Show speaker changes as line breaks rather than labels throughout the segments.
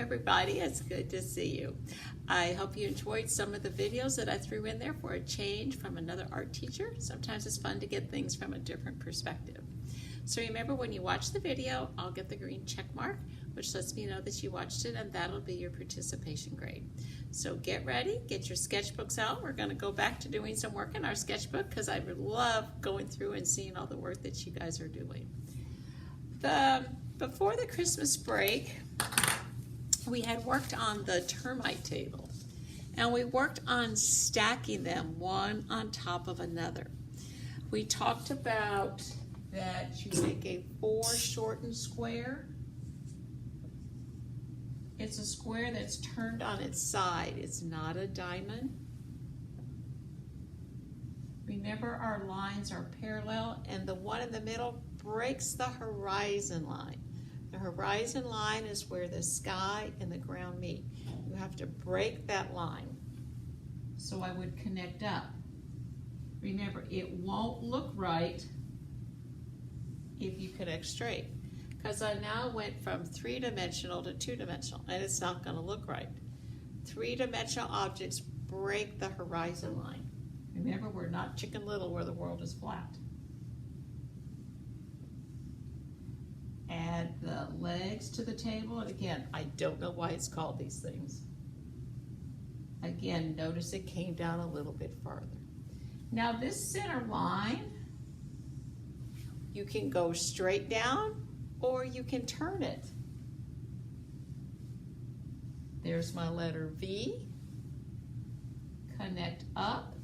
everybody, it's good to see you. I hope you enjoyed some of the videos that I threw in there for a change from another art teacher. Sometimes it's fun to get things from a different perspective. So remember, when you watch the video, I'll get the green check mark, which lets me know that you watched it, and that'll be your participation grade. So get ready, get your sketchbooks out. We're going to go back to doing some work in our sketchbook because I would love going through and seeing all the work that you guys are doing. Before the Christmas break, we had worked on the termite table, and we worked on stacking them one on top of another. We talked about that you make a foreshortened square. It's a square that's turned on its side. It's not a diamond. Remember, our lines are parallel, and the one in the middle breaks the horizon line. The horizon line is where the sky and the ground meet. You have to break that line. So I would connect up. Remember, it won't look right if you connect straight, because I now went from 3-dimensional to 2-dimensional, and it's not going to look right. 3-dimensional objects break the horizon line. Remember, we're not Chicken Little where the world is flat. Add the legs to the table, and again, I don't know why it's called these things. Again, notice it came down a little bit farther. Now this center line, you can go straight down or you can turn it. There's my letter V, connect up,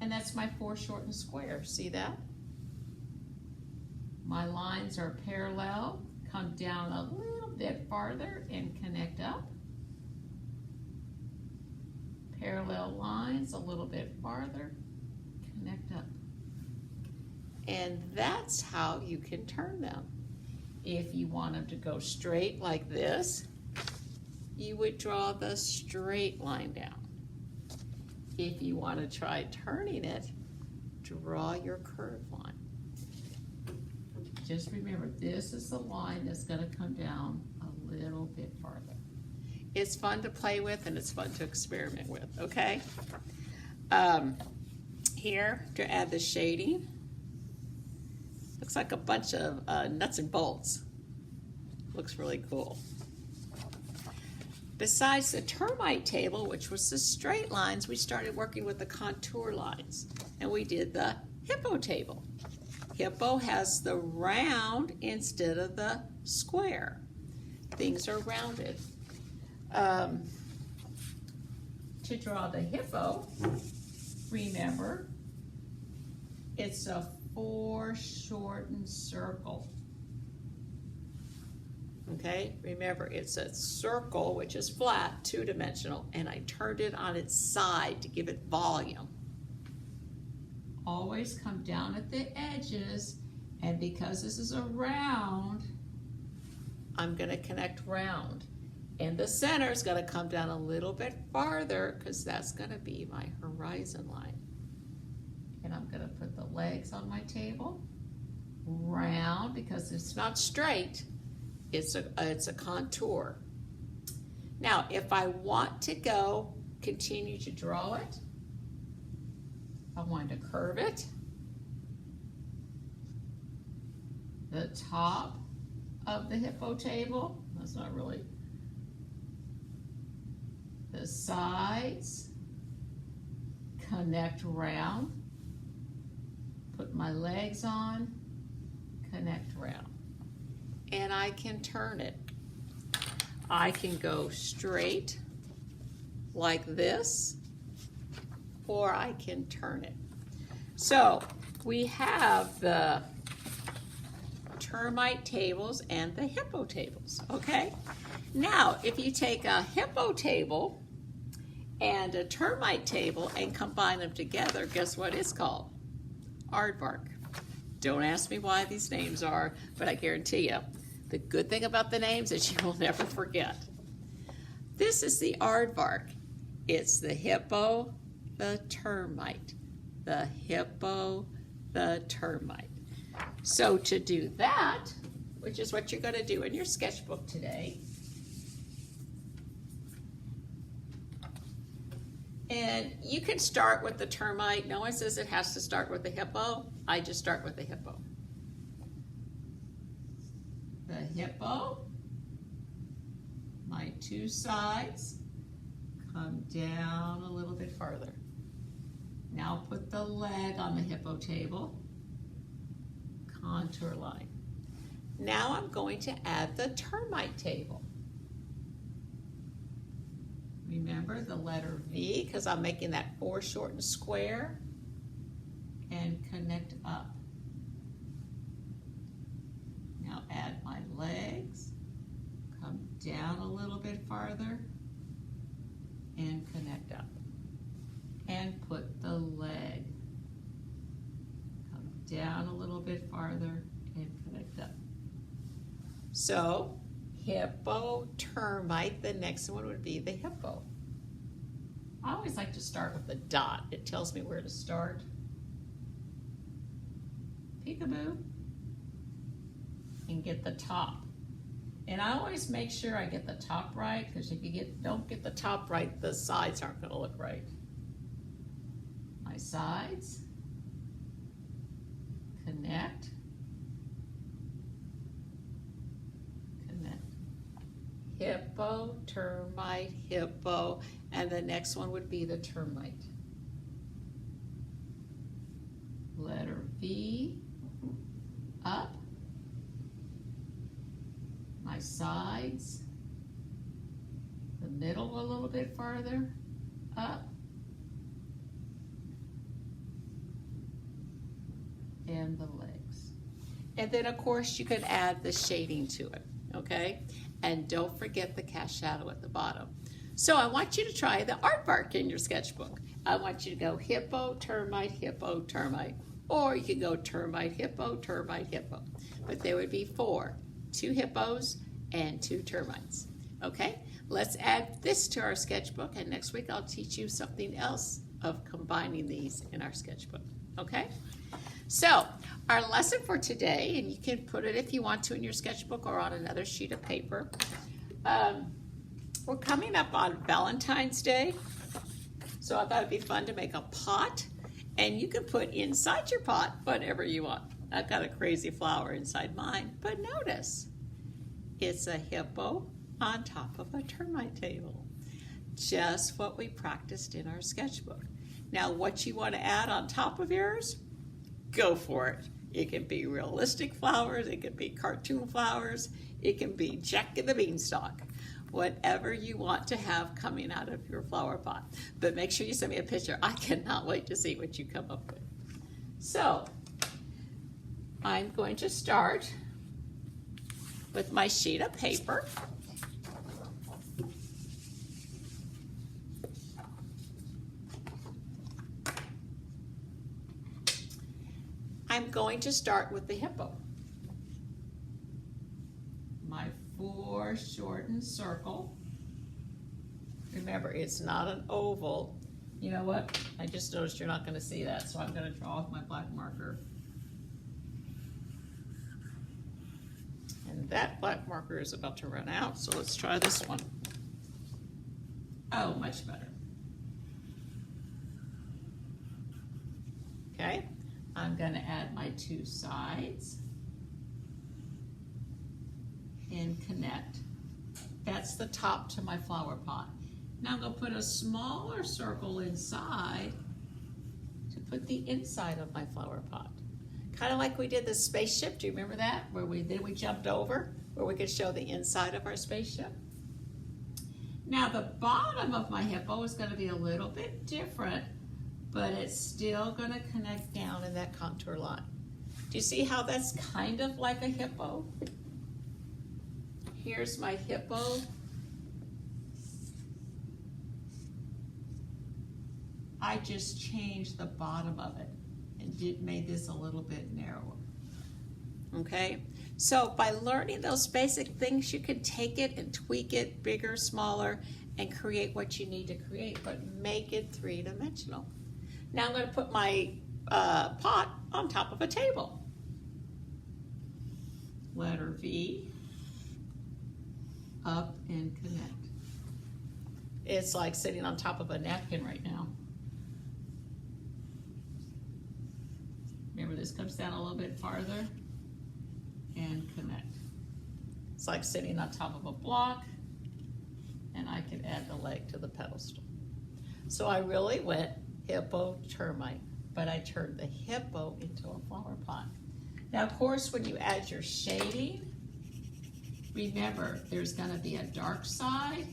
and that's my foreshortened square. See that? My lines are parallel, come down a little bit farther and connect up. Parallel lines a little bit farther, connect up. And that's how you can turn them. If you want them to go straight like this, you would draw the straight line down. If you want to try turning it, draw your curved line. Just remember, this is the line that's going to come down a little bit farther. It's fun to play with and it's fun to experiment with, okay? Here, to add the shading, looks like a bunch of nuts and bolts. Looks really cool. Besides the termite table, which was the straight lines, we started working with the contour lines, and we did the hippo table. Hippo has the round instead of the square. Things are rounded. To draw the hippo, remember, it's a foreshortened circle. Okay, remember, it's a circle which is flat, 2-dimensional, and I turned it on its side to give it volume. Always come down at the edges, and because this is a round, I'm going to connect round. And the center is going to come down a little bit farther because that's going to be my horizon line. And I'm going to put the legs on my table, round, because it's not straight, it's a contour. Now, if I want to continue to draw it, I want to curve it. The top of the hippo table, that's not really, the sides, connect round, put my legs on, connect round. And I can turn it. I can go straight like this, or I can turn it. So we have the termite tables and the hippo tables, okay? Now, if you take a hippo table and a termite table and combine them together, guess what it's called? Aardvark. Don't ask me why these names are, but I guarantee you, the good thing about the names is you will never forget. This is the aardvark. It's the hippo, the termite. The hippo, the termite. So to do that, which is what you're going to do in your sketchbook today, And you can start with the termite. No one says it has to start with the hippo. I just start with the hippo. The hippo, my two sides, come down a little bit farther. Now put the leg on the hippo table, contour line. Now I'm going to add the termite table. Remember the letter V, because I'm making that foreshortened square, and connect up. Now add my legs, come down a little bit farther, and connect up. And put the leg, come down a little bit farther, and connect up. So, hippo, termite, the next one would be the hippo. I always like to start with the dot. It tells me where to start. Peekaboo. And get the top. And I always make sure I get the top right, because if you don't get the top right, the sides aren't going to look right. My sides. Connect. Hippo, termite, hippo, and the next one would be the termite. Letter V, up, my sides, the middle a little bit farther, up, and the legs. And then of course you can add the shading to it, okay? And don't forget the cast shadow at the bottom. So I want you to try the aardvark in your sketchbook. I want you to go hippo, termite, or you can go termite, hippo, but there would be 4, 2 hippos and 2 termites. Okay, let's add this to our sketchbook, and next week I'll teach you something else of combining these in our sketchbook. Okay, so our lesson for today, and you can put it if you want to in your sketchbook or on another sheet of paper. We're coming up on Valentine's Day, so I thought it'd be fun to make a pot, and you can put inside your pot whatever you want. I've got a crazy flower inside mine, but notice it's a hippo on top of a termite table. Just what we practiced in our sketchbook. Now, what you want to add on top of yours, go for it. It can be realistic flowers, it can be cartoon flowers, it can be Jack and the Beanstalk. Whatever you want to have coming out of your flower pot. But make sure you send me a picture. I cannot wait to see what you come up with. So, I'm going to start with my sheet of paper. I'm going to start with the hippo. My foreshortened circle. Remember, it's not an oval. You know what? I just noticed you're not going to see that, so I'm going to draw with my black marker. And that black marker is about to run out, so let's try this one. Oh, much better. Okay. I'm going to add my 2 sides and connect. That's the top to my flower pot. Now I'm going to put a smaller circle inside to put the inside of my flower pot. Kind of like we did the spaceship. Do you remember that? Where we jumped over, where we could show the inside of our spaceship. Now the bottom of my hippo is going to be a little bit different, but it's still going to connect down in that contour line. Do you see how that's kind of like a hippo? Here's my hippo. I just changed the bottom of it and made this a little bit narrower. Okay, so by learning those basic things, you can take it and tweak it bigger, smaller, and create what you need to create, but make it 3-dimensional. Now I'm going to put my pot on top of a table. Letter V, up and connect. It's like sitting on top of a napkin right now. Remember, this comes down a little bit farther and connect. It's like sitting on top of a block, and I can add the leg to the pedestal. So I really went hippo termite, but I turned the hippo into a flower pot. Now, of course, when you add your shading, remember, there's going to be a dark side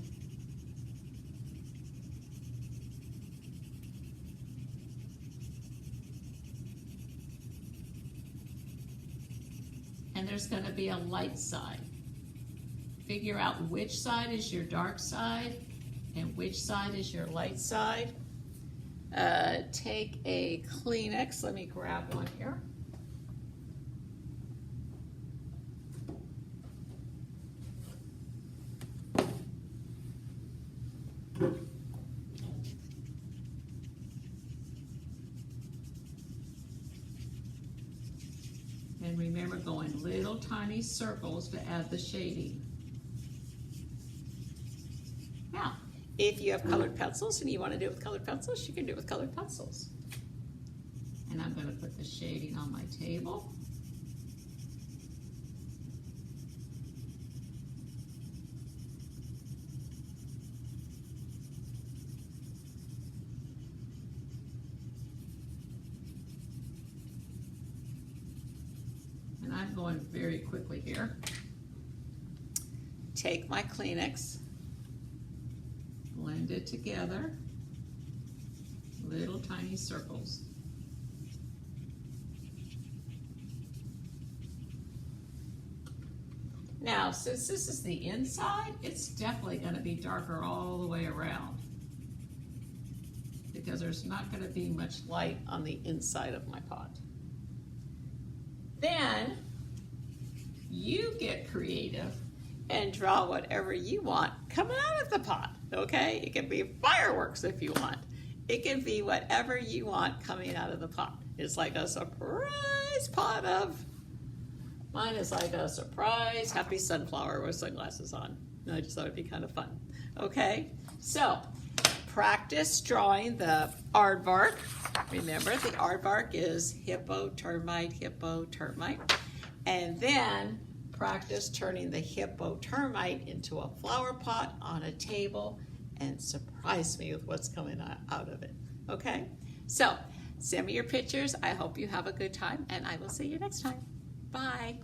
and there's going to be a light side. Figure out which side is your dark side and which side is your light side. Take a Kleenex. Let me grab one here. And remember, go in little tiny circles to add the shading. Now, if you have colored pencils and you want to do it with colored pencils, you can do it with colored pencils. And I'm going to put the shading on my table. And I'm going very quickly here. Take my Kleenex. Blend it together, little tiny circles. Now, since this is the inside, it's definitely going to be darker all the way around because there's not going to be much light on the inside of my pot. Then you get creative and draw whatever you want coming out of the pot, okay? It can be fireworks if you want. It can be whatever you want coming out of the pot. It's like a surprise pot of, mine is like a surprise happy sunflower with sunglasses on. I just thought it'd be kind of fun, okay? So, practice drawing the aardvark. Remember, the aardvark is hippo, termite, and then practice turning the hippo termite into a flower pot on a table and surprise me with what's coming out of it, okay? So, send me your pictures. I hope you have a good time, and I will see you next time. Bye.